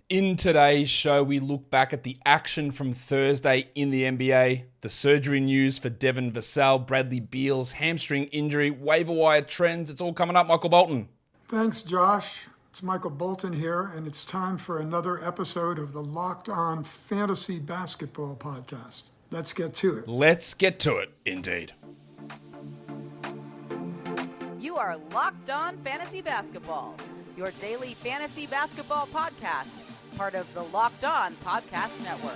In today's show, we look back at the action from Thursday in the NBA, the surgery news for Devin, Vassell, Bradley Beal's hamstring injury, waiver wire trends. It's all coming up. Michael Bolton. Thanks, Josh. It's Michael Bolton here, and it's time for another episode of the Locked On Fantasy Basketball Podcast. Let's get to it. Let's get to it, indeed. You are Locked On Fantasy Basketball, your daily fantasy basketball podcast, part of the Locked On Podcast Network.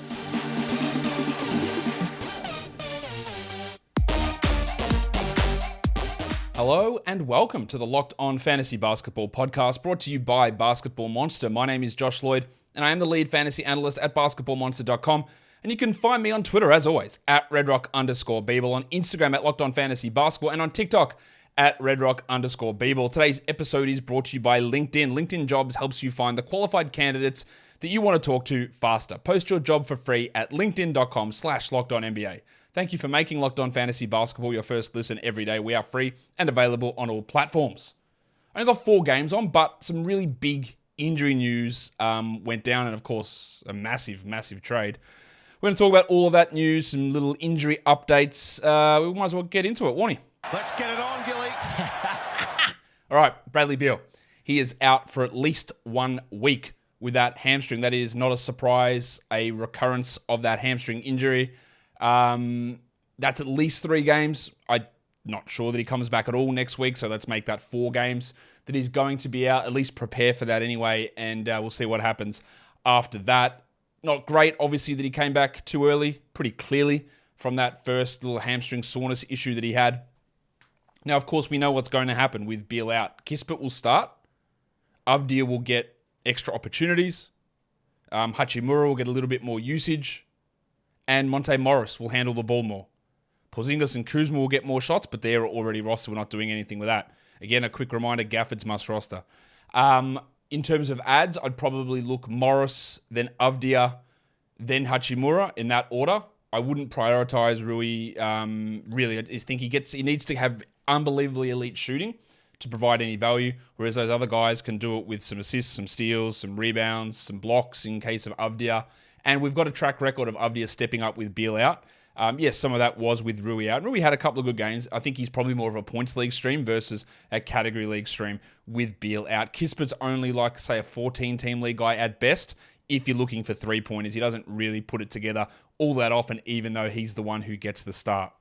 Hello and welcome to the Locked On Fantasy Basketball Podcast, brought to you by Basketball Monster. My name is Josh Lloyd, and I am the lead fantasy analyst at basketballmonster.com. And you can find me on Twitter, as always, at redrock_Beeble, on Instagram at Locked On Fantasy Basketball, and on TikTok at redrock_Beeble. Today's episode is brought to you by LinkedIn. LinkedIn Jobs helps you find the qualified candidates that you want to talk to faster. Post your job for free at linkedin.com/LockedOnNBA. Thank you for making Locked On Fantasy Basketball your first listen every day. We are free and available on all platforms. I only got 4 games on, but some really big injury news went down, and of course, a massive, massive trade. We're going to talk about all of that news, some little injury updates. We might as well get into it, won't we? Let's get it on, Gilly. All right, Bradley Beal. He is out for at least 1 week with that hamstring. That is not a surprise, a recurrence of that hamstring injury. That's at least 3 games. I'm not sure that he comes back at all next week, so let's make that 4 games that he's going to be out. At least prepare for that anyway, and we'll see what happens after that. Not great, obviously, that he came back too early, pretty clearly, from that first little hamstring soreness issue that he had. Now, of course, we know what's going to happen with Beal out. Kispert will start. Avdija will get extra opportunities. Hachimura will get a little bit more usage. And Monte Morris will handle the ball more. Porzingis and Kuzma will get more shots, but they're already rostered. We're not doing anything with that. Again, a quick reminder, Gafford's must roster. In terms of ads, I'd probably look Morris, then Avdija, then Hachimura in that order. I wouldn't prioritize Rui. Really, I just think he needs to have unbelievably elite shooting to provide any value, whereas those other guys can do it with some assists, some steals, some rebounds, some blocks in case of Avdija. And we've got a track record of Avdija stepping up with Beal out. Yes, some of that was with Rui out. Rui had a couple of good games. I think he's probably more of a points league stream versus a category league stream with Beal out. Kispert's only like, say, a 14-team league guy at best if you're looking for 3-pointers. He doesn't really put it together all that often, even though he's the one who gets the start.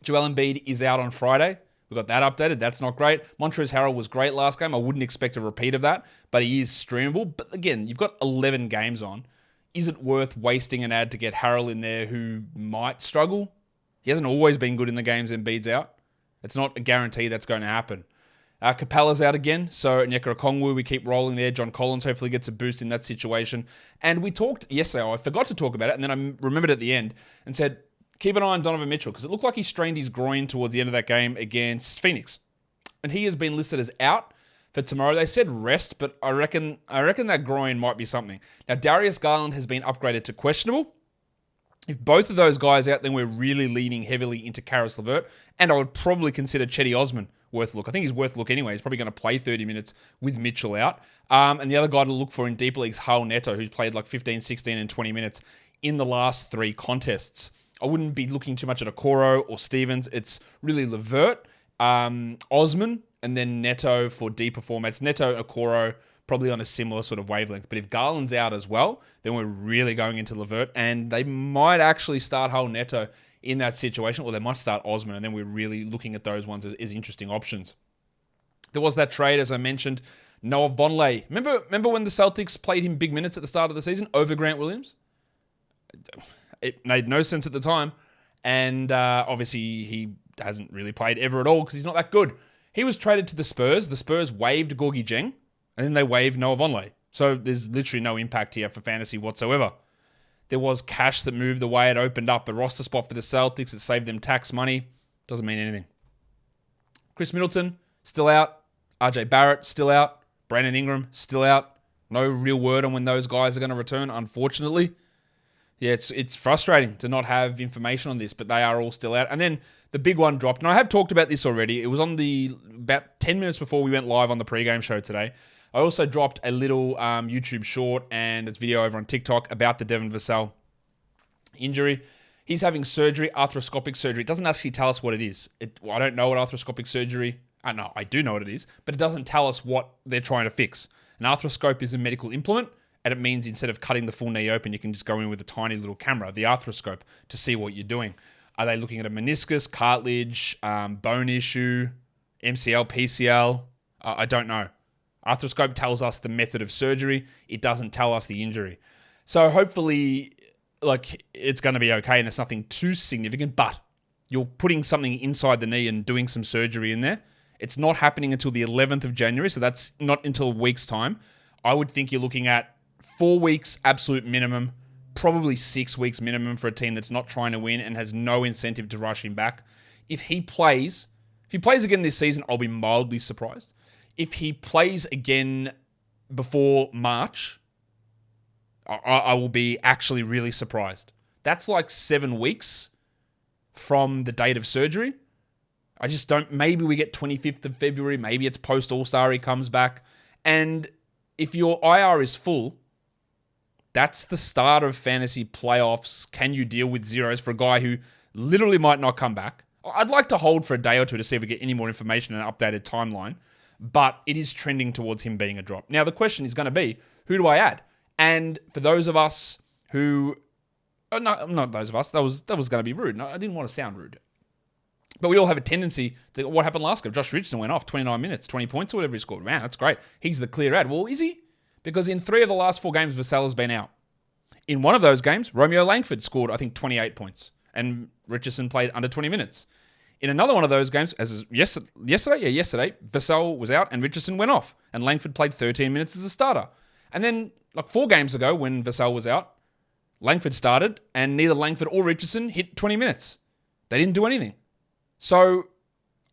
Joel Embiid is out on Friday. We got that updated. That's not great. Montrezl Harrell was great last game. I wouldn't expect a repeat of that, but he is streamable. But again, you've got 11 games on. Is it worth wasting an ad to get Harrell in there who might struggle? He hasn't always been good in the games Embiid's out. It's not a guarantee that's going to happen. Capella's out again, so Onyeka Okongwu, we keep rolling there. John Collins hopefully gets a boost in that situation. And we talked yesterday, I forgot to talk about it, and then I remembered at the end and said, keep an eye on Donovan Mitchell, because it looked like he strained his groin towards the end of that game against Phoenix. And he has been listed as out for tomorrow. They said rest, but I reckon that groin might be something. Now, Darius Garland has been upgraded to questionable. If both of those guys out, then we're really leaning heavily into Karis LeVert, and I would probably consider Chetty Osman worth a look. I think he's worth a look anyway. He's probably going to play 30 minutes with Mitchell out. And the other guy to look for in deep leagues, Hal Neto, who's played like 15, 16, and 20 minutes in the last 3 contests. I wouldn't be looking too much at Okoro or Stevens. It's really LeVert, Osman, and then Neto for deeper formats. Neto, Okoro, probably on a similar sort of wavelength. But if Garland's out as well, then we're really going into LeVert, and they might actually start Hal Neto in that situation, or they might start Osman, and then we're really looking at those ones as interesting options. There was that trade, as I mentioned, Noah Vonleh. Remember when the Celtics played him big minutes at the start of the season over Grant Williams? It made no sense at the time, and obviously he hasn't really played ever at all because he's not that good. He was traded to the Spurs. The Spurs waived Gorgie Jeng, and then they waived Noah Vonleh. So there's literally no impact here for fantasy whatsoever. There was cash that moved the way. It opened up a roster spot for the Celtics. It saved them tax money. Doesn't mean anything. Chris Middleton, still out. RJ Barrett, still out. Brandon Ingram, still out. No real word on when those guys are going to return, unfortunately. Yeah, it's frustrating to not have information on this, but they are all still out. And then the big one dropped, and I have talked about this already. It was on about 10 minutes before we went live on the pregame show today. I also dropped a little YouTube short and and it's video over on TikTok about the Devin Vassell injury. He's having surgery, arthroscopic surgery. It doesn't actually tell us what it is. I don't know what arthroscopic surgery... No, I do know what it is, but it doesn't tell us what they're trying to fix. An arthroscope is a medical implement, and it means instead of cutting the full knee open, you can just go in with a tiny little camera, the arthroscope, to see what you're doing. Are they looking at a meniscus, cartilage, bone issue, MCL, PCL? I don't know. Arthroscope tells us the method of surgery. It doesn't tell us the injury. So hopefully, it's going to be okay and it's nothing too significant, but you're putting something inside the knee and doing some surgery in there. It's not happening until the 11th of January, so that's not until a week's time. I would think you're looking at 4 weeks absolute minimum, probably 6 weeks minimum for a team that's not trying to win and has no incentive to rush him back. If he plays again this season, I'll be mildly surprised. If he plays again before March, I will be actually really surprised. That's like 7 weeks from the date of surgery. I just don't... Maybe we get 25th of February. Maybe it's post-All-Star he comes back. And if your IR is full, that's the start of fantasy playoffs. Can you deal with zeros for a guy who literally might not come back? I'd like to hold for a day or two to see if we get any more information and an updated timeline. But it is trending towards him being a drop. Now, the question is going to be, who do I add? And for those of us who... Oh, no, not those of us. That was going to be rude. No, I didn't want to sound rude. But we all have a tendency to... What happened last game? Josh Richardson went off 29 minutes, 20 points or whatever he scored. Man, that's great. He's the clear ad. Well, is he? Because in 3 of the last 4 games, Vassell has been out. In one of those games, Romeo Langford scored, I think, 28 points. And Richardson played under 20 minutes. In another one of those games, yesterday, Vassell was out and Richardson went off. And Langford played 13 minutes as a starter. And then, 4 games ago, when Vassell was out, Langford started and neither Langford or Richardson hit 20 minutes. They didn't do anything. So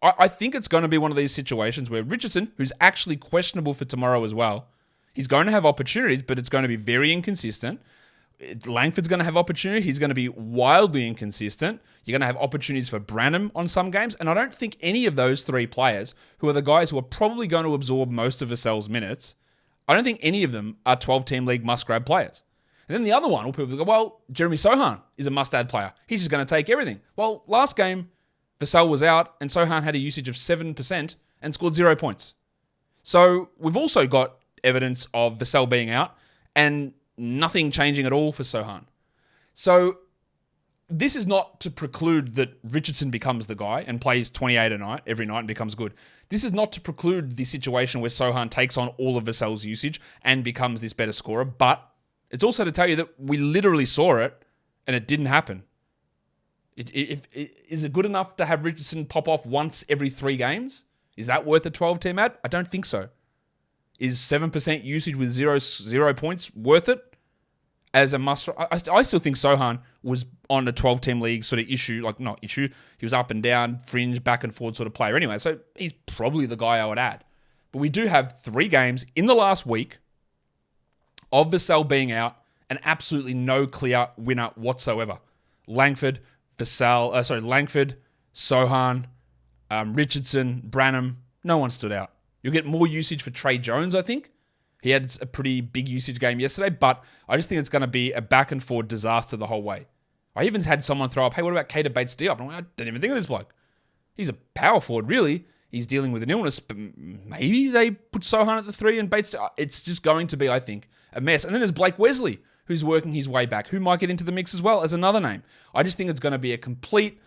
I think it's going to be one of these situations where Richardson, who's actually questionable for tomorrow as well, he's going to have opportunities, but it's going to be very inconsistent. Langford's going to have opportunity. He's going to be wildly inconsistent. You're going to have opportunities for Branham on some games. And I don't think any of those 3 players, who are the guys who are probably going to absorb most of Vassell's minutes, I don't think any of them are 12-team league must-grab players. And then the other one will people go, well, Jeremy Sohan is a must-add player. He's just going to take everything. Well, last game, Vassell was out and Sohan had a usage of 7% and scored 0 points. So we've also got evidence of Vassell being out and nothing changing at all for Sohan. So this is not to preclude that Richardson becomes the guy and plays 28 every night and becomes good. This is not to preclude the situation where Sohan takes on all of Vassell's usage and becomes this better scorer, but it's also to tell you that we literally saw it and it didn't happen. Is it good enough to have Richardson pop off once every 3 games? Is that worth a 12-team ad? I don't think so. Is 7% usage with 0 points worth it as a must? I still think Sohan was on a 12-team league sort of issue, not issue. He was up and down, fringe, back and forward sort of player anyway. So he's probably the guy I would add. But we do have 3 games in the last week of Vassell being out and absolutely no clear winner whatsoever. Langford, Sohan, Richardson, Branham, no one stood out. You'll get more usage for Trey Jones, I think. He had a pretty big usage game yesterday, but I just think it's going to be a back and forward disaster the whole way. I even had someone throw up, hey, what about Keita Bates-Diop? I'm like, I didn't even think of this bloke. He's a power forward, really. He's dealing with an illness, but maybe they put Sohan at the 3 and Bates-Diop. It's just going to be, I think, a mess. And then there's Blake Wesley, who's working his way back, who might get into the mix as well as another name. I just think it's going to be a complete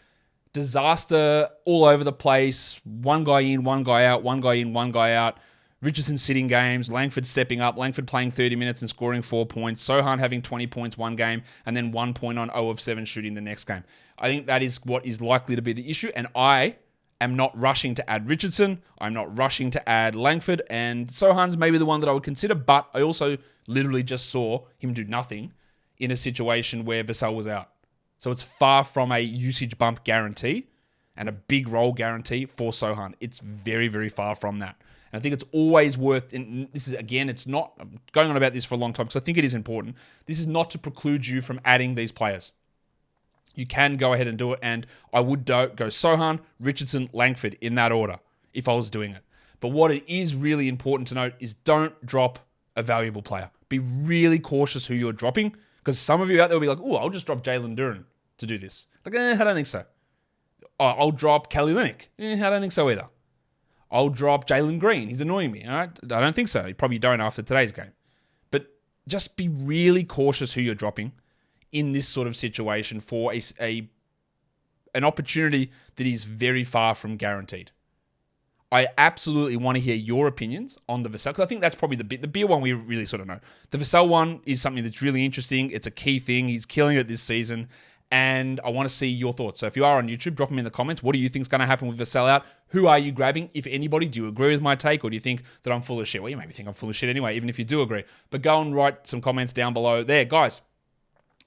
disaster all over the place. One guy in, one guy out, one guy in, one guy out. Richardson sitting games, Langford stepping up, Langford playing 30 minutes and scoring 4 points, Sohan having 20 points one game, and then 1 point on 0 of 7 shooting the next game. I think that is what is likely to be the issue, and I am not rushing to add Richardson. I'm not rushing to add Langford, and Sohan's maybe the one that I would consider, but I also literally just saw him do nothing in a situation where Vassell was out. So it's far from a usage bump guarantee and a big role guarantee for Sohan. It's very, very far from that. And I think it's always worth, and this is, again, it's not, I'm going on about this for a long time because I think it is important. This is not to preclude you from adding these players. You can go ahead and do it, and I would go Sohan, Richardson, Langford in that order if I was doing it. But what it is really important to note is don't drop a valuable player. Be really cautious who you're dropping, because some of you out there will be like, oh, I'll just drop Jalen Duren to do this. Like, I don't think so. Oh, I'll drop Kelly Olynyk. I don't think so either. I'll drop Jalen Green. He's annoying me. All right? I don't think so. You probably don't after today's game. But just be really cautious who you're dropping in this sort of situation for an opportunity that is very far from guaranteed. I absolutely want to hear your opinions on the Vassell, because I think that's probably the Beal one we really sort of know. The Vassell one is something that's really interesting. It's a key thing. He's killing it this season, and I want to see your thoughts. So if you are on YouTube, drop them in the comments. What do you think is going to happen with Vassell out? Who are you grabbing? If anybody, do you agree with my take, or do you think that I'm full of shit? Well, you maybe think I'm full of shit anyway, even if you do agree. But go and write some comments down below there. Guys,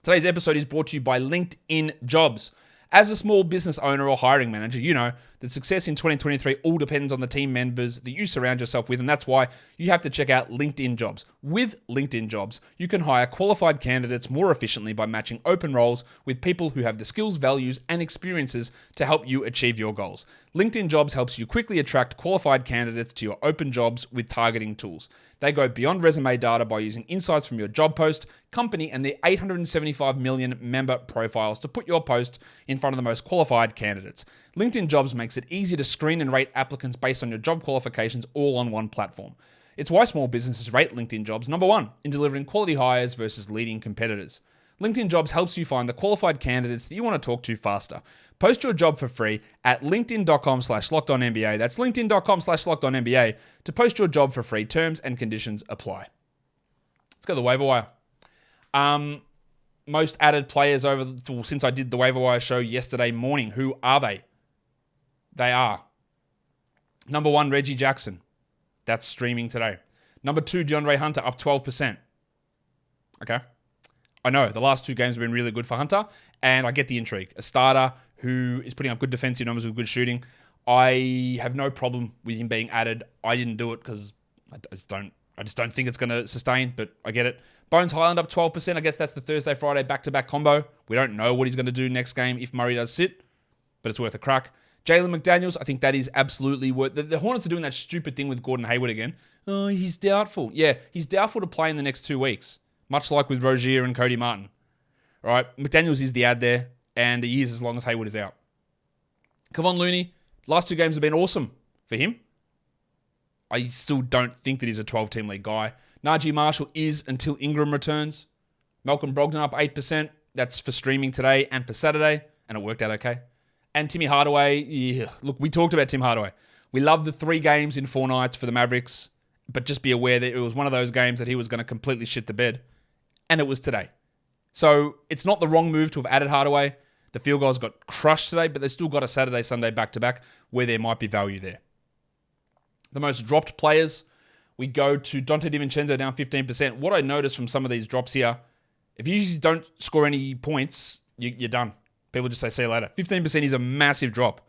today's episode is brought to you by LinkedIn Jobs. As a small business owner or hiring manager, you know that success in 2023 all depends on the team members that you surround yourself with, and that's why you have to check out LinkedIn Jobs. With LinkedIn Jobs, you can hire qualified candidates more efficiently by matching open roles with people who have the skills, values, and experiences to help you achieve your goals. LinkedIn Jobs helps you quickly attract qualified candidates to your open jobs with targeting tools. They go beyond resume data by using insights from your job post, company, and their 875 million member profiles to put your post in front of the most qualified candidates. LinkedIn Jobs makes it easy to screen and rate applicants based on your job qualifications all on one platform. It's why small businesses rate LinkedIn Jobs number one in delivering quality hires versus leading competitors. LinkedIn Jobs helps you find the qualified candidates that you want to talk to faster. Post your job for free at linkedin.com/lockedonnba. That's linkedin.com/lockedonnba to post your job for free. Terms and conditions apply. Let's go to the waiver wire. Most added players since I did the waiver wire show yesterday morning. Who are they? They are number 1, Reggie Jackson. That's streaming today. Number 2, DeAndre Hunter, up 12%. Okay. I know the last 2 games have been really good for Hunter, and I get the intrigue. A starter who is putting up good defensive numbers with good shooting. I have no problem with him being added. I didn't do it because I just don't think it's going to sustain, but I get it. Bones Highland up 12%. I guess that's the Thursday-Friday back-to-back combo. We don't know what he's going to do next game if Murray does sit, but it's worth a crack. Jalen McDaniels, I think that is absolutely worth... The Hornets are doing that stupid thing with Gordon Hayward again. Oh, he's doubtful. Yeah, he's doubtful to play in the next 2 weeks, much like with Rozier and Cody Martin. All right, McDaniels is the ad there, and he is as long as Hayward is out. Kevon Looney, last 2 games have been awesome for him. I still don't think that he's a 12-team league guy. Najee Marshall is until Ingram returns. Malcolm Brogdon up 8%. That's for streaming today and for Saturday, and it worked out okay. And Timmy Hardaway, look, we talked about Tim Hardaway. We love the 3 games in 4 nights for the Mavericks, but just be aware that it was one of those games that he was going to completely shit the bed, and it was today. So it's not the wrong move to have added Hardaway. The field goals got crushed today, but they still got a Saturday, Sunday back-to-back where there might be value there. The most dropped players, we go to Dante DiVincenzo down 15%. What I noticed from some of these drops here, if you usually don't score any points, you're done. People just say, see you later. 15% is a massive drop.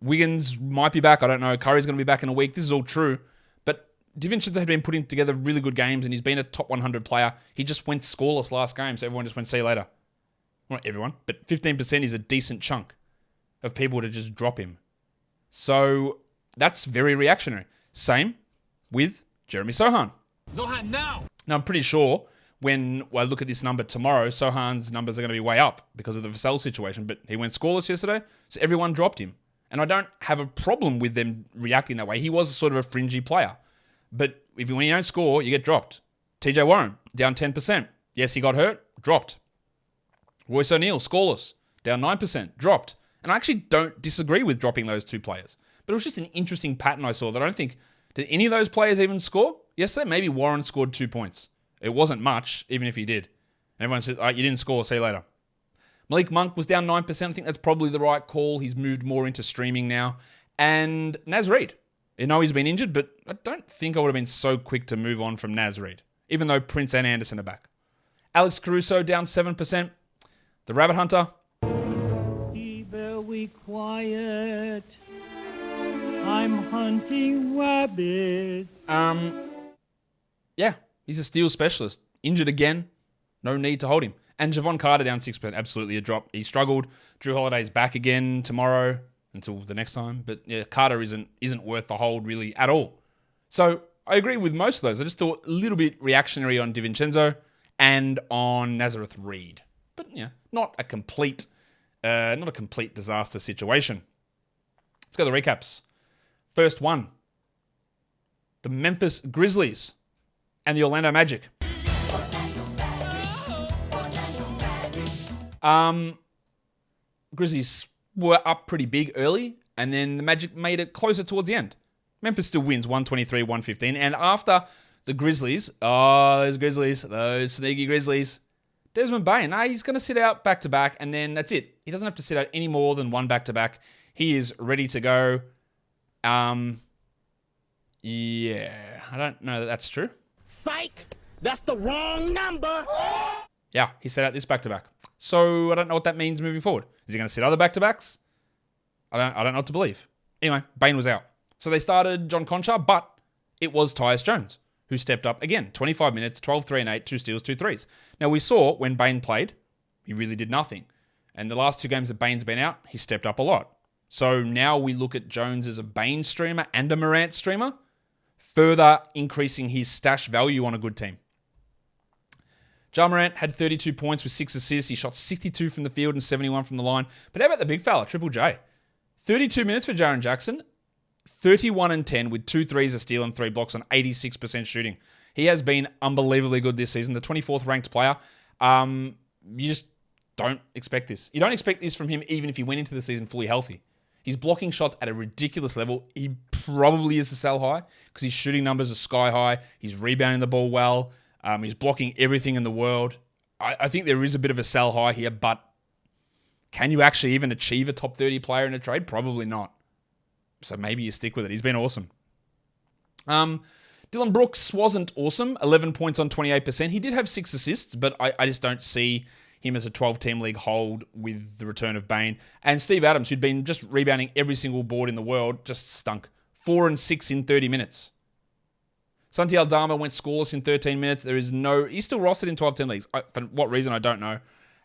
Wiggins might be back. I don't know. Curry's going to be back in a week. This is all true. But DiVincenzo had been putting together really good games, and he's been a top 100 player. He just went scoreless last game, so everyone just went, see you later. Not everyone, but 15% is a decent chunk of people to just drop him. So that's very reactionary. Same with Jeremy Sohan. Sohan now! Now, I'm pretty sure when I look at this number tomorrow, Sohan's numbers are going to be way up because of the Vassell situation, but he went scoreless yesterday, so everyone dropped him. And I don't have a problem with them reacting that way. He was sort of a fringy player. But when you don't score, you get dropped. TJ Warren, down 10%. Yes, he got hurt, dropped. Royce O'Neal, scoreless, down 9%, dropped. And I actually don't disagree with dropping those 2 players. But it was just an interesting pattern I saw that I don't think... Did any of those players even score yesterday? Maybe Warren scored 2 points. It wasn't much, even if he did. And everyone said, you didn't score, see you later. Malik Monk was down 9%. I think that's probably the right call. He's moved more into streaming now. And Naz Reid. I know he's been injured, but I don't think I would have been so quick to move on from Naz Reid, even though Prince and Anderson are back. Alex Caruso down 7%. The Rabbit Hunter. Be very quiet. I'm hunting rabbits. Yeah, he's a steal specialist. Injured again. No need to hold him. And Javon Carter down 6%. Absolutely a drop. He struggled. Drew Holiday's back again tomorrow until the next time. But yeah, Carter isn't worth the hold really at all. So I agree with most of those. I just thought a little bit reactionary on DiVincenzo and on Nazareth Reed. But, not a complete disaster situation. Let's go to the recaps. First one. The Memphis Grizzlies and the Orlando Magic. Grizzlies were up pretty big early, and then the Magic made it closer towards the end. Memphis still wins 123-115, and after the Grizzlies, those sneaky Grizzlies, Desmond Bane, he's going to sit out back-to-back, and then that's it. He doesn't have to sit out any more than one back-to-back. He is ready to go. I don't know that that's true. Psych! That's the wrong number! Yeah, he sat out this back-to-back. So I don't know what that means moving forward. Is he going to sit other back-to-backs? I don't know what to believe. Anyway, Bane was out. So they started John Conchar, but it was Tyus Jones who stepped up again. 25 minutes, 12, 3 and 8, 2 steals, 2 threes. Now we saw when Bane played, he really did nothing. And the last 2 games that Bane's been out, he stepped up a lot. So now we look at Jones as a Bane streamer and a Morant streamer, further increasing his stash value on a good team. Ja Morant had 32 points with 6 assists. He shot 62 from the field and 71 from the line. But how about the big fella, Triple J? 32 minutes for Jaren Jackson, 31 and 10 with 2 threes, a steal, and 3 blocks on 86% shooting. He has been unbelievably good this season. The 24th ranked player. You just don't expect this. You don't expect this from him even if he went into the season fully healthy. He's blocking shots at a ridiculous level. He probably is a sell high because his shooting numbers are sky high. He's rebounding the ball well. He's blocking everything in the world. I think there is a bit of a sell high here, but can you actually even achieve a top 30 player in a trade? Probably not. So maybe you stick with it. He's been awesome. Dylan Brooks wasn't awesome. 11 points on 28%. He did have 6 assists, but I just don't see him as a 12-team league hold with the return of Bane. And Steve Adams, who'd been just rebounding every single board in the world, just stunk. 4 and 6 in 30 minutes. Santi Aldama went scoreless in 13 minutes. He's still rostered in 12-team leagues. For what reason, I don't know.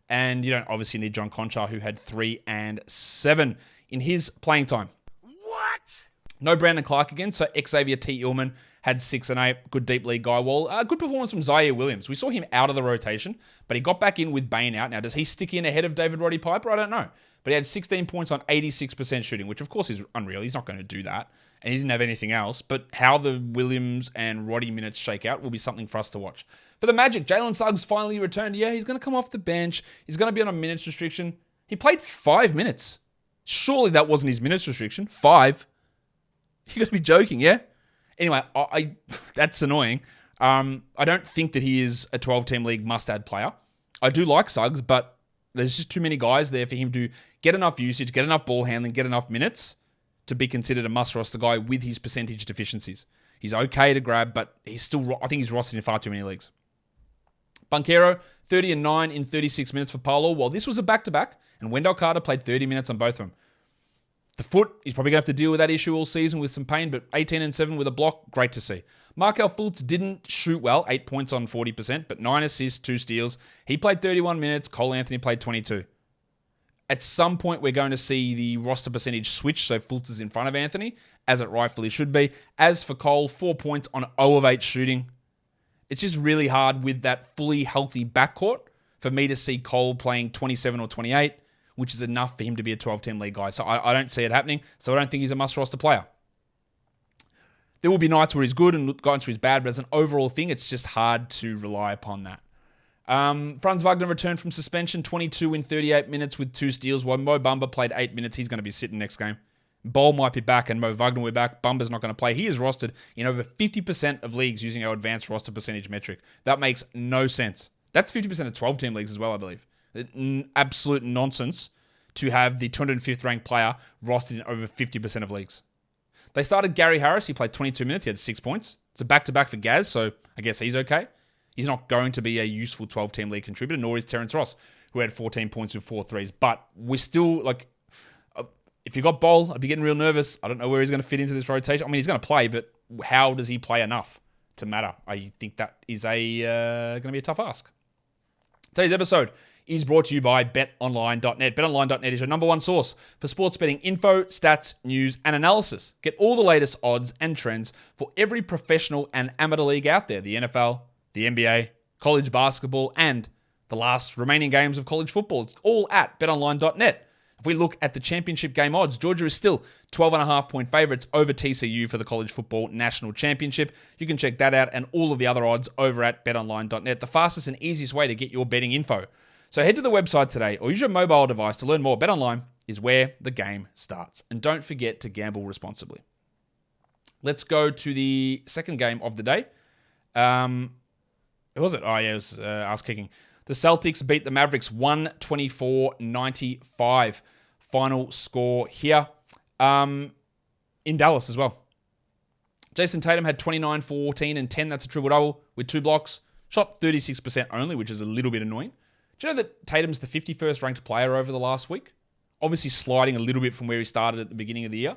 And you don't obviously need John Conchar, who had 3 and 7 in his playing time. What? No Brandon Clark again, so Xavier T. Illman had 6 and 8. Good deep league guy wall. Good performance from Zaire Williams. We saw him out of the rotation, but he got back in with Bane out. Now, does he stick in ahead of David Roddy Piper? I don't know. But he had 16 points on 86% shooting, which of course is unreal. He's not going to do that. And he didn't have anything else. But how the Williams and Roddy minutes shake out will be something for us to watch. For the Magic, Jalen Suggs finally returned. Yeah, he's going to come off the bench. He's going to be on a minutes restriction. He played 5 minutes. Surely that wasn't his minutes restriction. 5. You got to be joking, yeah? Anyway, that's annoying. I don't think that he is a 12-team league must-add player. I do like Suggs, but there's just too many guys there for him to get enough usage, get enough ball handling, get enough minutes to be considered a must-roster guy with his percentage deficiencies. He's okay to grab, but I think he's rostered in far too many leagues. Banchero, 30 and 9 in 36 minutes for Paolo. Well, this was a back-to-back, and Wendell Carter played 30 minutes on both of them. The foot, he's probably going to have to deal with that issue all season with some pain, but 18 and 7 with a block, great to see. Markelle Fultz didn't shoot well, 8 points on 40%, but 9 assists, 2 steals. He played 31 minutes. Cole Anthony played 22. At some point, we're going to see the roster percentage switch, so Fultz is in front of Anthony, as it rightfully should be. As for Cole, 4 points on 0 of 8 shooting. It's just really hard with that fully healthy backcourt for me to see Cole playing 27 or 28, which is enough for him to be a 12-team league guy. So I don't see it happening, so I don't think he's a must-roster player. There will be nights where he's good and nights where he's bad, but as an overall thing, it's just hard to rely upon that. Franz Wagner returned from suspension, 22 in 38 minutes with 2 steals, while Mo Bamba played 8 minutes. He's going to be sitting next game. Bol might be back and Mo Wagner will be back. Bumba's not going to play. He is rostered in over 50% of leagues using our advanced roster percentage metric. That makes no sense. That's 50% of 12-team leagues as well, I believe. Absolute nonsense to have the 205th ranked player rostered in over 50% of leagues. They started Gary Harris. He played 22 minutes. He had 6 points. It's a back-to-back for Gaz, so I guess he's okay. He's not going to be a useful 12-team league contributor, nor is Terrence Ross, who had 14 points with 4 threes. But we're still, if you got Bol, I'd be getting real nervous. I don't know where he's going to fit into this rotation. I mean, he's going to play, but how does he play enough to matter? I think that is going to be a tough ask. Today's episode is brought to you by BetOnline.net. BetOnline.net is your number one source for sports betting info, stats, news, and analysis. Get all the latest odds and trends for every professional and amateur league out there. The NFL, the NBA, college basketball, and the last remaining games of college football. It's all at BetOnline.net. If we look at the championship game odds, Georgia is still 12.5-point favorites over TCU for the college football national championship. You can check that out and all of the other odds over at betonline.net, the fastest and easiest way to get your betting info. So head to the website today or use your mobile device to learn more. BetOnline is where the game starts. And don't forget to gamble responsibly. Let's go to the second game of the day. Who was it? Oh, yeah, it was ass kicking. The Celtics beat the Mavericks 124-95. Final score here in Dallas as well. Jayson Tatum had 29, 14, and 10. That's a triple-double with 2 blocks. Shot 36% only, which is a little bit annoying. Do you know that Tatum's the 51st ranked player over the last week? Obviously sliding a little bit from where he started at the beginning of the year.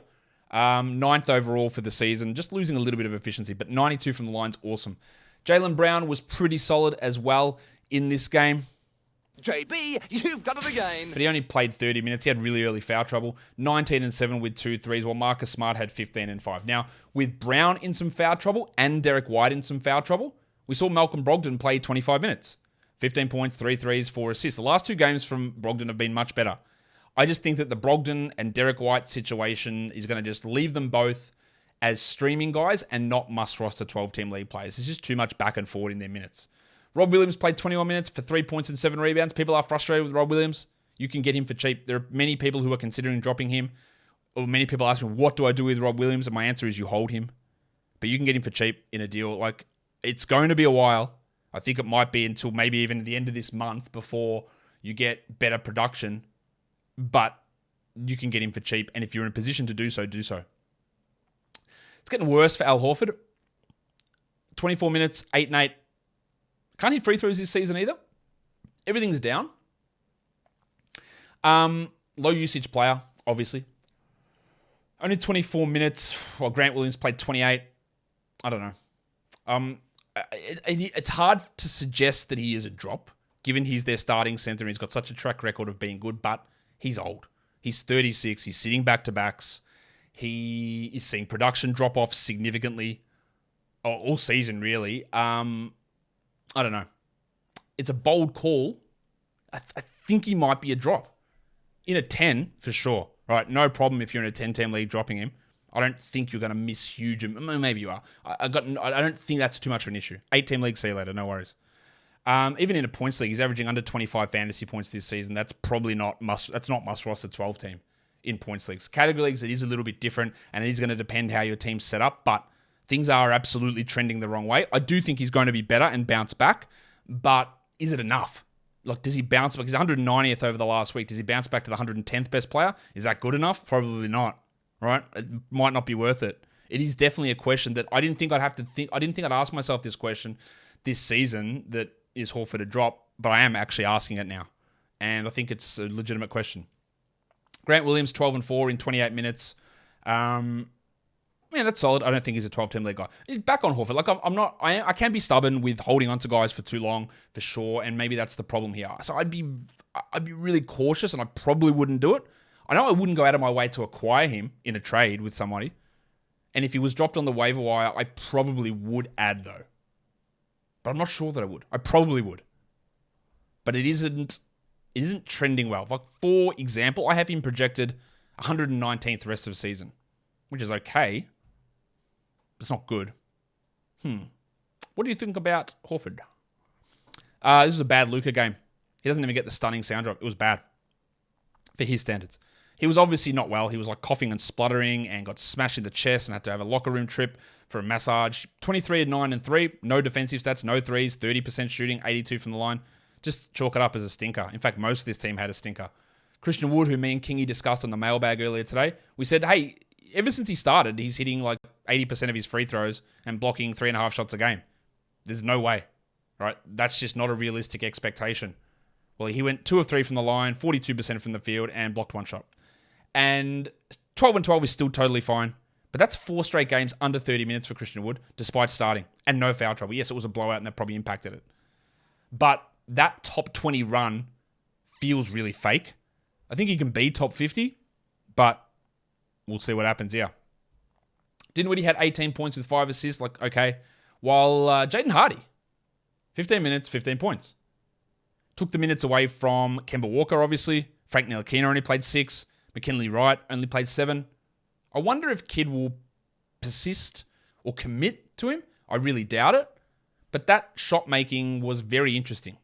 9th overall for the season. Just losing a little bit of efficiency, but 92 from the line's awesome. Jaylen Brown was pretty solid as well in this game. JB, you've done it again. But he only played 30 minutes. He had really early foul trouble. 19 and 7 with 2 threes, while Marcus Smart had 15 and 5. Now, with Brown in some foul trouble and Derek White in some foul trouble, we saw Malcolm Brogdon play 25 minutes. 15 points, 3 threes, 4 assists. The last 2 games from Brogdon have been much better. I just think that the Brogdon and Derek White situation is going to just leave them both as streaming guys and not must-roster 12-team league players. It's just too much back and forward in their minutes. Rob Williams played 21 minutes for 3 points and 7 rebounds. People are frustrated with Rob Williams. You can get him for cheap. There are many people who are considering dropping him. Or many people ask me, what do I do with Rob Williams? And my answer is you hold him. But you can get him for cheap in a deal. Like, it's going to be a while. I think it might be until maybe even the end of this month before you get better production. But you can get him for cheap. And if you're in a position to do so, do so. It's getting worse for Al Horford. 24 minutes, 8 and 8. Can't hit free throws this season either. Everything's down. Low usage player, obviously. Only 24 minutes. Well, Grant Williams played 28. I don't know. It's hard to suggest that he is a drop, given he's their starting center and he's got such a track record of being good, but he's old. He's 36. He's sitting back-to-backs. He is seeing production drop off significantly all season, really. I don't know. It's a bold call. I think he might be a drop. In a 10, for sure. Right? No problem if you're in a 10-team league dropping him. I don't think you're going to miss huge. Maybe you are. I don't think that's too much of an issue. 8-team league, see you later. No worries. Even in a points league, he's averaging under 25 fantasy points this season. That's probably not must roster 12-team in points leagues. Category leagues, it is a little bit different, and it is going to depend how your team's set up, but things are absolutely trending the wrong way. I do think he's going to be better and bounce back, but is it enough? Like, does he bounce back? He's 190th over the last week. Does he bounce back to the 110th best player? Is that good enough? Probably not, right? It might not be worth it. It is definitely a question that I didn't think I'd have to think. I didn't think I'd ask myself this question this season, that is Horford a drop, but I am actually asking it now. And I think it's a legitimate question. Grant Williams, 12 and 4 in 28 minutes. Yeah, that's solid. I don't think he's a 12-team league guy. Back on Horford. Like, I can be stubborn with holding on to guys for too long, for sure, and maybe that's the problem here. So I'd be really cautious, and I probably wouldn't do it. I know I wouldn't go out of my way to acquire him in a trade with somebody. And if he was dropped on the waiver wire, I probably would add, though. But I'm not sure that I would. I probably would. But it isn't trending well. Like, for example, I have him projected 119th rest of the season, which is okay. It's not good. What do you think about Horford? This is a bad Luka game. He doesn't even get the stunning sound drop. It was bad for his standards. He was obviously not well. He was like coughing and spluttering and got smashed in the chest and had to have a locker room trip for a massage. 23 and 9 and 3. No defensive stats, no threes, 30% shooting, 82 from the line. Just chalk it up as a stinker. In fact, most of this team had a stinker. Christian Wood, who me and Kingy discussed on the mailbag earlier today, we said, hey, ever since he started, he's hitting like 80% of his free throws and blocking 3.5 shots a game. There's no way, right? That's just not a realistic expectation. Well, he went 2 of 3 from the line, 42% from the field, and blocked 1 shot. And 12 and 12 is still totally fine. But that's 4 straight games under 30 minutes for Christian Wood, despite starting, and no foul trouble. Yes, it was a blowout, and that probably impacted it. But that top 20 run feels really fake. I think he can be top 50, but we'll see what happens here. Dinwiddie had 18 points with 5 assists. Like, okay. While Jaden Hardy, 15 minutes, 15 points. Took the minutes away from Kemba Walker, obviously. Frank Ntilikina only played 6. McKinley Wright only played 7. I wonder if Kidd will persist or commit to him. I really doubt it. But that shot making was very interesting.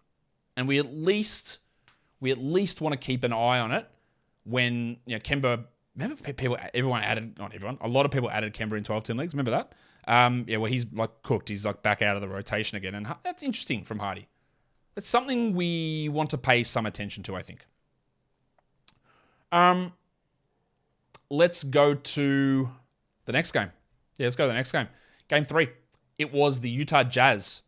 And we at least want to keep an eye on it when, Kemba, remember a lot of people added Kemba in 12-team leagues. Remember that? Where he's like cooked. He's like back out of the rotation again. And that's interesting from Hardy. It's something we want to pay some attention to, I think. Let's go to the next game. Yeah, let's go to the next game. Game 3. It was the Utah Jazz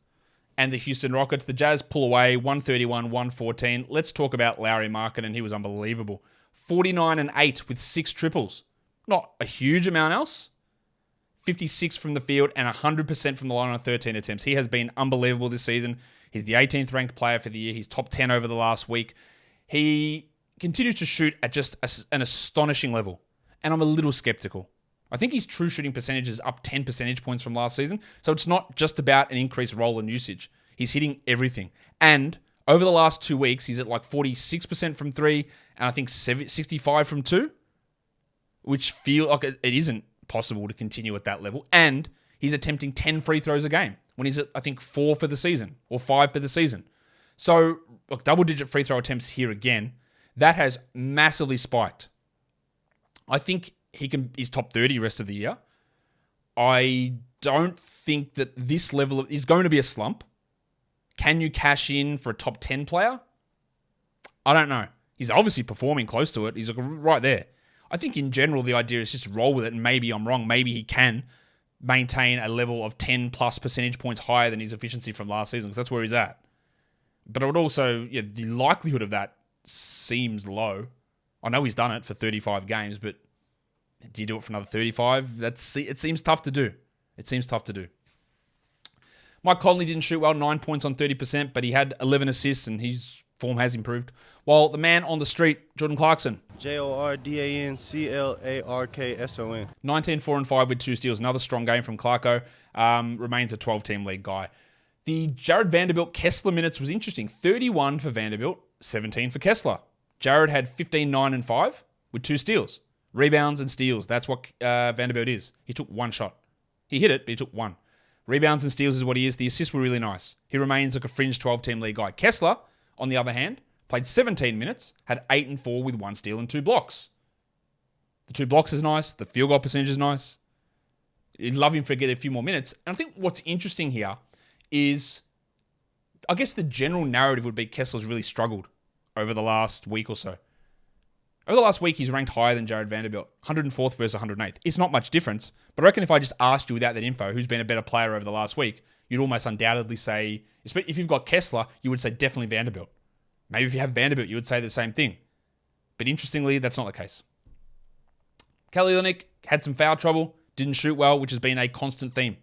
and the Houston Rockets. The Jazz pull away 131-114. Let's talk about Lauri Markkanen. He was unbelievable. 49-8 with 6 triples. Not a huge amount else. 56 from the field and 100% from the line on 13 attempts. He has been unbelievable this season. He's the 18th ranked player for the year. He's top 10 over the last week. He continues to shoot at just an astonishing level. And I'm a little skeptical. I think his true shooting percentage is up 10 percentage points from last season. So it's not just about an increased role and usage. He's hitting everything. And over the last 2 weeks, he's at like 46% from 3 and I think 65 from 2, which feel like it isn't possible to continue at that level. And he's attempting 10 free throws a game when he's at, I think, 4 for the season or 5 for the season. So, look, double-digit free throw attempts here again. That has massively spiked. I think he's top 30 rest of the year. I don't think that this level is going to be a slump. Can you cash in for a top 10 player? I don't know. He's obviously performing close to it. He's right there. I think in general, the idea is just roll with it, and maybe I'm wrong. Maybe he can maintain a level of 10 plus percentage points higher than his efficiency from last season, because that's where he's at. But I would also, the likelihood of that seems low. I know he's done it for 35 games, but do you do it for another 35? It seems tough to do. Mike Conley didn't shoot well, 9 points on 30%, but he had 11 assists and his form has improved. While the man on the street, Jordan Clarkson. JordanClarkson. 19, 4, and 5 with 2 steals. Another strong game from Clarko. Remains a 12-team league guy. The Jared Vanderbilt Kessler minutes was interesting. 31 for Vanderbilt, 17 for Kessler. Jared had 15, 9, and 5 with 2 steals. Rebounds and steals. That's what Vanderbilt is. He took 1 shot. He hit it, but he took 1. Rebounds and steals is what he is. The assists were really nice. He remains like a fringe 12-team league guy. Kessler, on the other hand, played 17 minutes, had 8 and 4 with 1 steal and 2 blocks. The 2 blocks is nice. The field goal percentage is nice. You'd love him for getting a few more minutes. And I think what's interesting here is, I guess the general narrative would be Kessler's really struggled over the last week or so. Over the last week, he's ranked higher than Jared Vanderbilt. 104th versus 108th. It's not much difference, but I reckon if I just asked you without that info, who's been a better player over the last week, you'd almost undoubtedly say, if you've got Kessler, you would say definitely Vanderbilt. Maybe if you have Vanderbilt, you would say the same thing. But interestingly, that's not the case. Kelly Olynyk had some foul trouble, didn't shoot well, which has been a constant theme.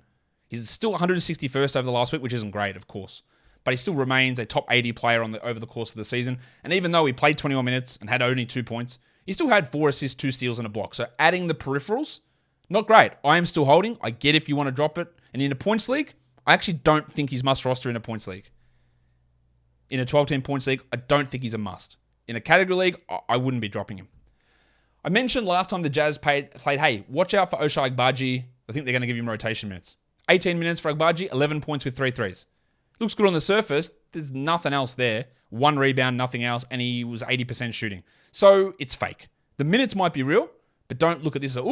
He's still 161st over the last week, which isn't great, of course. But he still remains a top 80 player over the course of the season. And even though he played 21 minutes and had only 2 points, he still had 4 assists, 2 steals, and a block. So adding the peripherals, not great. I am still holding. I get if you want to drop it. And in a points league, I actually don't think he's must roster in a points league. In a 12-team points league, I don't think he's a must. In a category league, I wouldn't be dropping him. I mentioned last time the Jazz played, hey, watch out for Ochai Agbaji. I think they're going to give him rotation minutes. 18 minutes for Agbaji, 11 points with 3 threes. Looks good on the surface. There's nothing else there. 1 rebound, nothing else, and he was 80% shooting. So it's fake. The minutes might be real, but don't look at this as,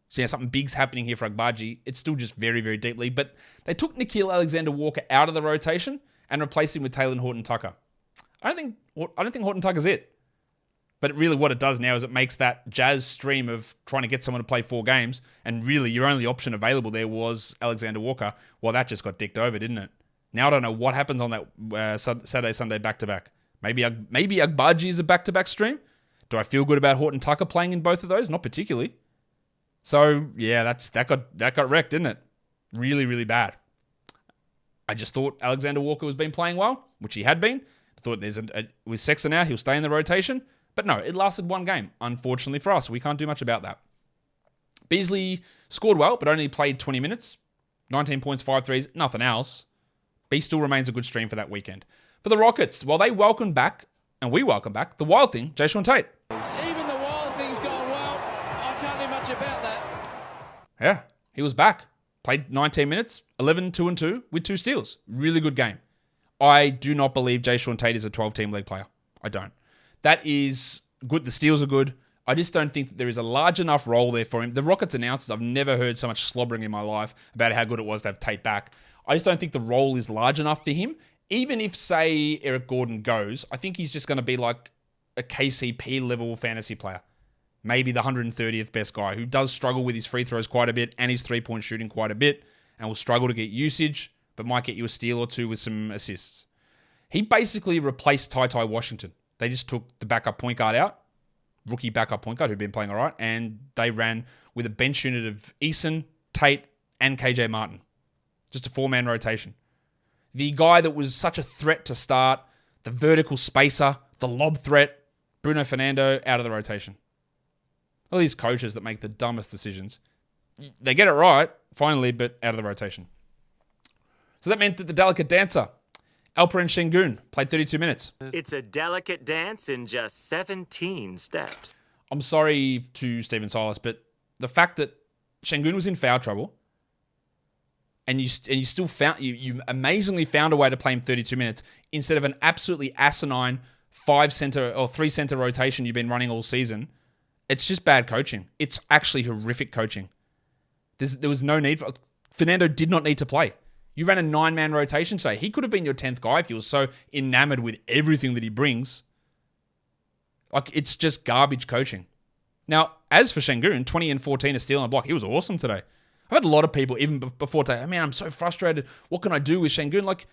see, something big's happening here for Agbaji. It's still just very, very deeply. But they took Nickeil Alexander-Walker out of the rotation and replaced him with Taylor Horton-Tucker. I don't think Horton-Tucker's it. But really what it does now is it makes that Jazz stream of trying to get someone to play 4 games, and really your only option available there was Alexander-Walker. Well, that just got dicked over, didn't it? Now I don't know what happens on that Saturday-Sunday back-to-back. Maybe Agbaji is a back-to-back stream? Do I feel good about Horton-Tucker playing in both of those? Not particularly. So, yeah, that got wrecked, didn't it? Really, really bad. I just thought Alexander-Walker was been playing well, which he had been. thought with Sexton out, he'll stay in the rotation. But no, it lasted one game, unfortunately for us. We can't do much about that. Beasley scored well, but only played 20 minutes. 19 points, 5 threes, nothing else. B still remains a good stream for that weekend. For the Rockets, while they welcome back, and we welcome back, the wild thing, Jayson Tatum. Even the wild thing's gone well. I can't do much about that. Yeah, he was back. Played 19 minutes, 11, 2 and 2 with 2 steals. Really good game. I do not believe Jayson Tatum is a 12-team league player. I don't. That is good. The steals are good. I just don't think that there is a large enough role there for him. The Rockets announcers, I've never heard so much slobbering in my life about how good it was to have Tate back. I just don't think the role is large enough for him. Even if, say, Eric Gordon goes, I think he's just going to be like a KCP level fantasy player. Maybe the 130th best guy who does struggle with his free throws quite a bit and his three-point shooting quite a bit and will struggle to get usage, but might get you a steal or two with some assists. He basically replaced Ty Washington. They just took the backup point guard out, rookie backup point guard who'd been playing all right, and they ran with a bench unit of Eason, Tate, and KJ Martin. Just a 4-man rotation. The guy that was such a threat to start, the vertical spacer, the lob threat, Bruno Fernando, out of the rotation. All these coaches that make the dumbest decisions. They get it right, finally, but out of the rotation. So that meant that the delicate dancer, Alperen Sengun, played 32 minutes. It's a delicate dance in just 17 steps. I'm sorry to Stephen Silas, but the fact that Sengun was in foul trouble and you still found you amazingly found a way to play him 32 minutes instead of an absolutely asinine 5-center or 3-center rotation you've been running all season. It's just bad coaching. It's actually horrific coaching. There was no need for... Fernando did not need to play. You ran a 9-man rotation today. He could have been your 10th guy if you were so enamored with everything that he brings. Like, it's just garbage coaching. Now, as for Sengun, 20 and 14 a steal on a block. He was awesome today. I've had a lot of people, even before today, man, I'm so frustrated. What can I do with Sengun? Like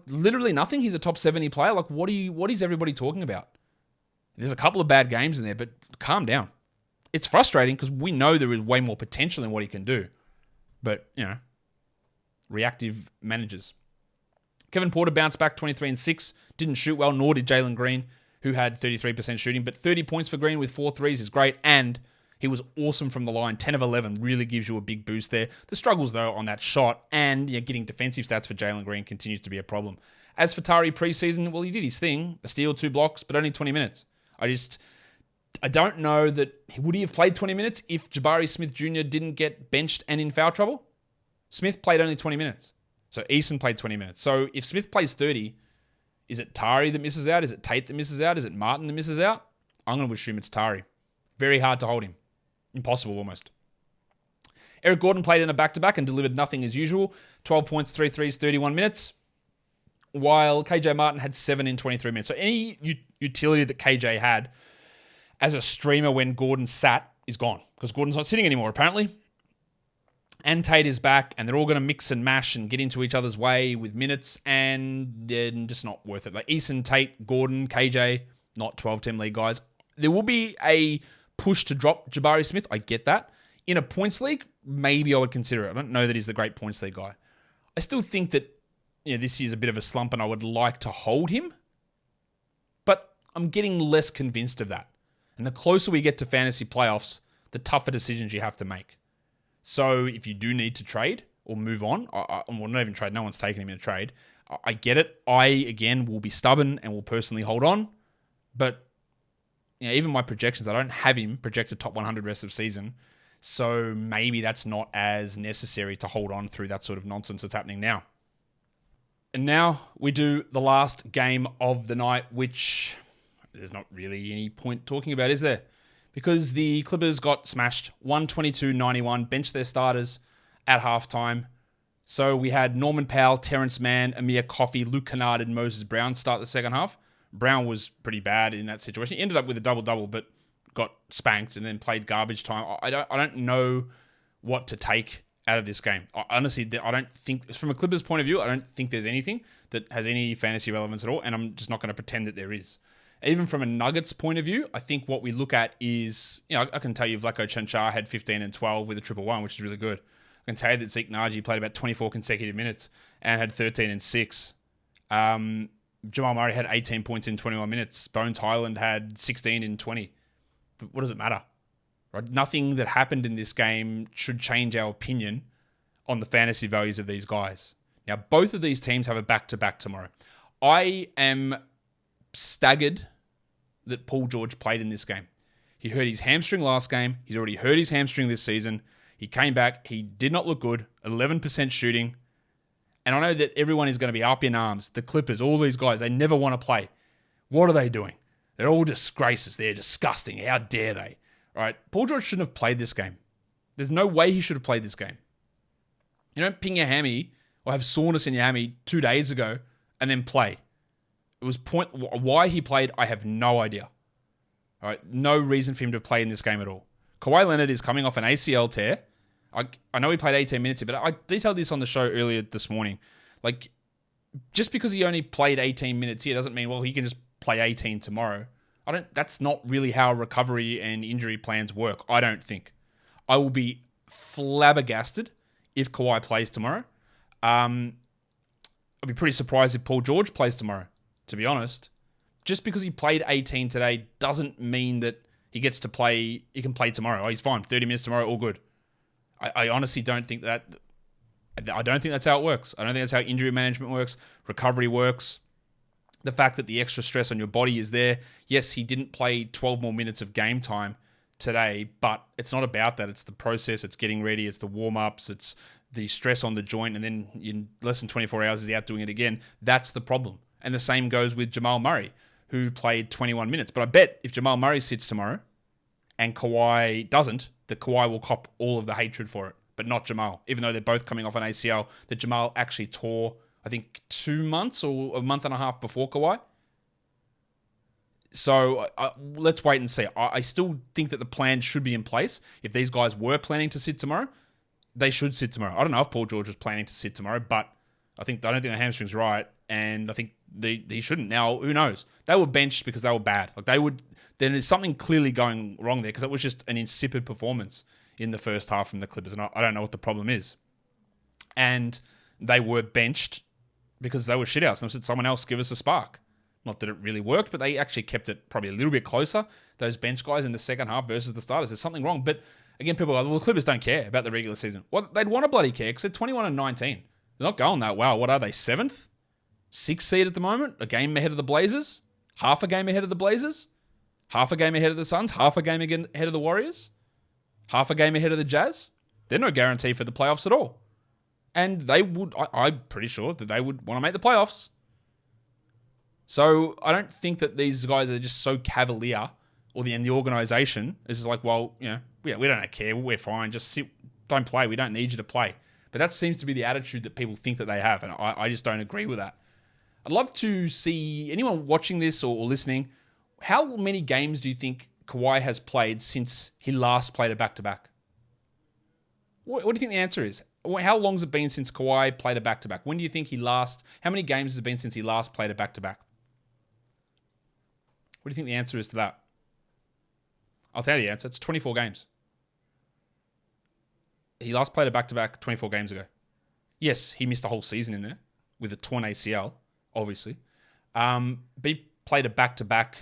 literally nothing. He's a top 70 player. Like, what is everybody talking about? There's a couple of bad games in there, but calm down. It's frustrating because we know there is way more potential in what he can do. But, reactive managers. Kevin Porter bounced back 23 and 6. Didn't shoot well, nor did Jalen Green, who had 33% shooting. But 30 points for Green with 4 threes is great. And he was awesome from the line. 10 of 11 really gives you a big boost there. The struggles, though, on that shot and getting defensive stats for Jalen Green continues to be a problem. As for Tari preseason, well, he did his thing. A steal, 2 blocks, but only 20 minutes. I don't know that would he have played 20 minutes if Jabari Smith Jr. didn't get benched and in foul trouble? Smith played only 20 minutes. So Eason played 20 minutes. So if Smith plays 30, is it Tari that misses out? Is it Tate that misses out? Is it Martin that misses out? I'm going to assume it's Tari. Very hard to hold him. Impossible almost. Eric Gordon played in a back-to-back and delivered nothing as usual. 12 points, 3 threes, 31 minutes. While KJ Martin had 7 in 23 minutes. So any utility that KJ had as a streamer when Gordon sat is gone. Because Gordon's not sitting anymore, apparently. And Tate is back, and they're all going to mix and mash and get into each other's way with minutes, and they're just not worth it. Like Eason, Tate, Gordon, KJ, not 12-team league guys. There will be a push to drop Jabari Smith. I get that. In a points league, maybe I would consider it. I don't know that he's the great points league guy. I still think that this year's a bit of a slump, and I would like to hold him, but I'm getting less convinced of that. And the closer we get to fantasy playoffs, the tougher decisions you have to make. So if you do need to trade or move on, well, not even trade, no one's taking him in a trade. I get it. I, again, will be stubborn and will personally hold on. But even my projections, I don't have him projected top 100 rest of season. So maybe that's not as necessary to hold on through that sort of nonsense that's happening now. And now we do the last game of the night, which there's not really any point talking about, is there? Because the Clippers got smashed, 122-91, benched their starters at halftime. So we had Norman Powell, Terrence Mann, Amir Coffey, Luke Kennard, and Moses Brown start the second half. Brown was pretty bad in that situation. He ended up with a double-double, but got spanked and then played garbage time. I don't know what to take out of this game. Honestly, I don't think, from a Clippers point of view, I don't think there's anything that has any fantasy relevance at all, and I'm just not going to pretend that there is. Even from a Nuggets point of view, I think what we look at is, I can tell you Vlatko Čančar had 15 and 12 with a 1-1, which is really good. I can tell you that Zeke Naji played about 24 consecutive minutes and had 13 and 6. Jamal Murray had 18 points in 21 minutes. Bones Highland had 16 in 20. But what does it matter? Right? Nothing that happened in this game should change our opinion on the fantasy values of these guys. Now, both of these teams have a back-to-back tomorrow. I am staggered that Paul George played in this game. He hurt his hamstring last game. He's already hurt his hamstring this season. He came back. He did not look good. 11% shooting. And I know that everyone is going to be up in arms. The Clippers, all these guys, they never want to play. What are they doing? They're all disgraces. They're disgusting. How dare they? All right, Paul George shouldn't have played this game. There's no way he should have played this game. You don't ping your hammy or have soreness in your hammy 2 days ago and then play. It was why he played, I have no idea. All right, no reason for him to play in this game at all. Kawhi Leonard is coming off an ACL tear. I know he played 18 minutes here, but I detailed this on the show earlier this morning. Like, just because he only played 18 minutes here doesn't mean, well, he can just play 18 tomorrow. That's not really how recovery and injury plans work, I don't think. I will be flabbergasted if Kawhi plays tomorrow. I'll be pretty surprised if Paul George plays tomorrow, to be honest. Just because he played 18 today doesn't mean that he can play tomorrow. Oh, he's fine. 30 minutes tomorrow, all good. I honestly don't think that. I don't think that's how it works. I don't think that's how injury management works, recovery works. The fact that the extra stress on your body is there. Yes, he didn't play 12 more minutes of game time today, but it's not about that. It's the process. It's getting ready. It's the warm-ups. It's the stress on the joint. And then in less than 24 hours, he's out doing it again. That's the problem. And the same goes with Jamal Murray, who played 21 minutes. But I bet if Jamal Murray sits tomorrow and Kawhi doesn't, that Kawhi will cop all of the hatred for it, but not Jamal, even though they're both coming off an ACL that Jamal actually tore, I think, 2 months or a month and a half before Kawhi. So let's wait and see. I still think that the plan should be in place. If these guys were planning to sit tomorrow, they should sit tomorrow. I don't know if Paul George was planning to sit tomorrow, but I don't think the hamstring's right, and I think he shouldn't. Now, who knows? They were benched because they were bad. Then there's something clearly going wrong there because it was just an insipid performance in the first half from the Clippers, and I don't know what the problem is. And they were benched because they were shitouts. And I said, someone else give us a spark. Not that it really worked, but they actually kept it probably a little bit closer, those bench guys in the second half versus the starters. There's something wrong. But again, people are like, well, the Clippers don't care about the regular season. Well, they'd want to bloody care because they're 21-19. They're not going that well. What are they, 7th? 6th seed at the moment? A game ahead of the Blazers? Half a game ahead of the Blazers? Half a game ahead of the Suns? Half a game ahead of the Warriors? Half a game ahead of the Jazz? They're no guarantee for the playoffs at all. And they would, I'm pretty sure that they would want to make the playoffs. So I don't think that these guys are just so cavalier, or the organization is just like, well, we don't care, we're fine, just sit, don't play, we don't need you to play. But that seems to be the attitude that people think that they have, and I just don't agree with that. I'd love to see anyone watching this or listening, how many games do you think Kawhi has played since he last played a back-to-back? What do you think the answer is? How long has it been since Kawhi played a back-to-back? When do you think how many games has it been since he last played a back-to-back? What do you think the answer is to that? I'll tell you the answer. It's 24 games. He last played a back-to-back 24 games ago. Yes, he missed a whole season in there with a torn ACL, obviously. But he played a back-to-back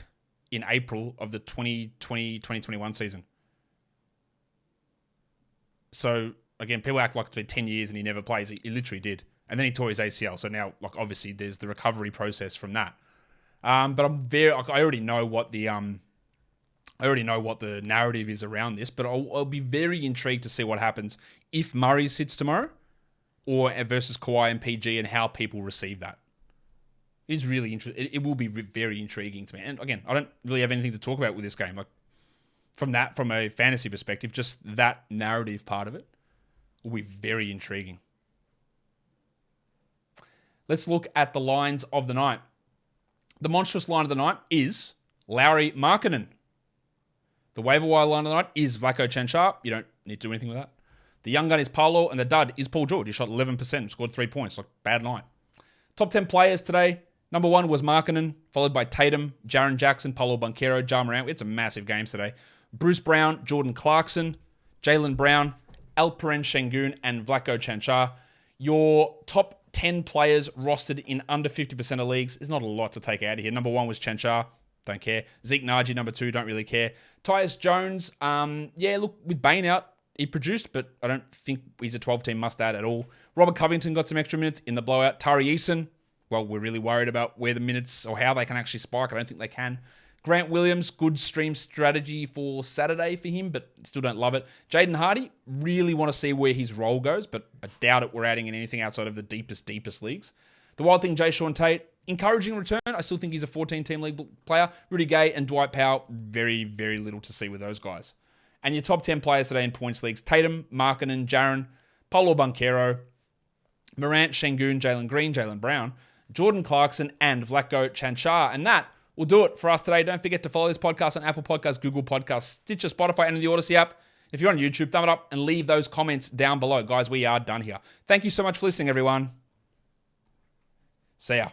in April of the 2020-2021 season. So, again, people act like it's been 10 years and he never plays. He literally did. And then he tore his ACL. So now, obviously, there's the recovery process from that. But I already know what the narrative is around this, but I'll be very intrigued to see what happens if Murray sits tomorrow or versus Kawhi and PG and how people receive that. It is really interesting. It will be very intriguing to me. And again, I don't really have anything to talk about with this game. Like from a fantasy perspective, just that narrative part of it will be very intriguing. Let's look at the lines of the night. The monstrous line of the night is Lauri Markkanen. The waiver wire line of the night is Vlatko Čančar. You don't need to do anything with that. The young gun is Paolo, and the dud is Paul George. He shot 11%, scored 3 points. Like, bad night. Top 10 players today. Number 1 was Markkanen, followed by Tatum, Jaren Jackson, Paolo Banchero, Ja Morant. It's a massive game today. Bruce Brown, Jordan Clarkson, Jaylen Brown, Alperen Şengün, and Vlatko Čančar. Your top 10 players rostered in under 50% of leagues. There's not a lot to take out of here. Number 1 was Chanchar. Don't care. Zeke Naji, number 2, don't really care. Tyus Jones, look, with Bane out, he produced, but I don't think he's a 12-team must-add at all. Robert Covington got some extra minutes in the blowout. Tari Eason, well, we're really worried about where the minutes or how they can actually spike. I don't think they can. Grant Williams, good stream strategy for Saturday for him, but still don't love it. Jaden Hardy, really want to see where his role goes, but I doubt it we're adding in anything outside of the deepest leagues. The Wild thing, Jayson Tatum, encouraging return. I still think he's a 14-team league player. Rudy Gay and Dwight Powell, very, very little to see with those guys. And your top 10 players today in points leagues, Tatum, Markkanen, Jaren, Paulo Banchero, Morant, Şengün, Jalen Green, Jalen Brown, Jordan Clarkson, and Vlatko Chanchar. And that will do it for us today. Don't forget to follow this podcast on Apple Podcasts, Google Podcasts, Stitcher, Spotify, and the Odyssey app. If you're on YouTube, thumb it up and leave those comments down below. Guys, we are done here. Thank you so much for listening, everyone. See ya.